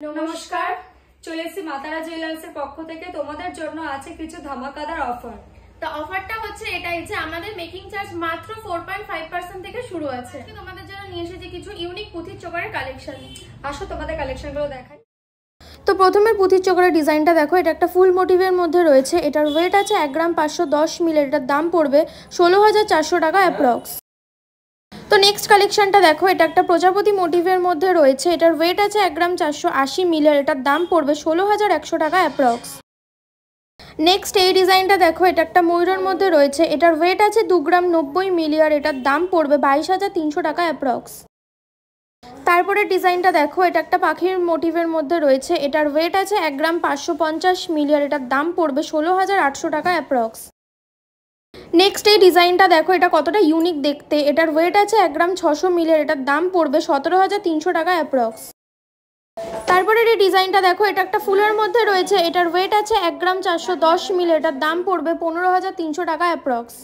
নমস্কার, চলে এসেছি মাতারা জুয়েলার্সের পক্ষ থেকে। তোমাদের জন্য আছে কিছু ধামাকাদার অফার। তো অফারটা হচ্ছে এটাই যে আমাদের মেকিং চার্জ মাত্র 4.5% থেকে শুরু আছে। তোমাদের জন্য নিয়ে এসেছি কিছু ইউনিক পুঁথির চোকারের কালেকশন। আসো তোমাদের কালেকশনগুলো দেখাই। তো প্রথমে পুঁথির চোকারের ডিজাইনটা দেখো, এটা একটা ফুল মোটিভের মধ্যে রয়েছে। এটার ওয়েট আছে 1 গ্রাম 510 মিলি। এটার দাম পড়বে 16,400 টাকা অ্যাপ্রক্স। তো নেক্সট কালেকশনটা দেখো, এটা একটা প্রজাপতি মোটিভের মধ্যে রয়েছে। এটার ওয়েট আছে 1 গ্রাম 480 মিলি। এটার দাম পড়বে 16,100 টাকা অ্যাপ্রক্স। নেক্সট এই ডিজাইনটা দেখো, এটা একটা ময়ূরের মধ্যে রয়েছে। এটার ওয়েট আছে 2 গ্রাম 90 মিলি আর এটার দাম পড়বে 22,300 টাকা অ্যাপ্রক্স। তারপরে ডিজাইনটা দেখো, এটা একটা পাখির মোটিভের মধ্যে রয়েছে। এটার ওয়েট আছে 1 গ্রাম 550 মিলি আর এটার দাম পড়বে 16,800 টাকা অ্যাপ্রক্স। নেক্সট এই ডিজাইনটা দেখো, এটা কতটা ইউনিক দেখতে। এটার ওয়েট আছে 1 গ্রাম 600 মিলি আর এটার দাম পড়বে 17,300 টাকা অ্যাপ্রক্স। তারপরে এই ডিজাইনটা দেখো, এটা একটা ফুলের মধ্যে রয়েছে। এটার ওয়েট আছে 1 গ্রাম 410 মিলি। এটার দাম পড়বে 15,300 টাকা অ্যাপ্রক্স।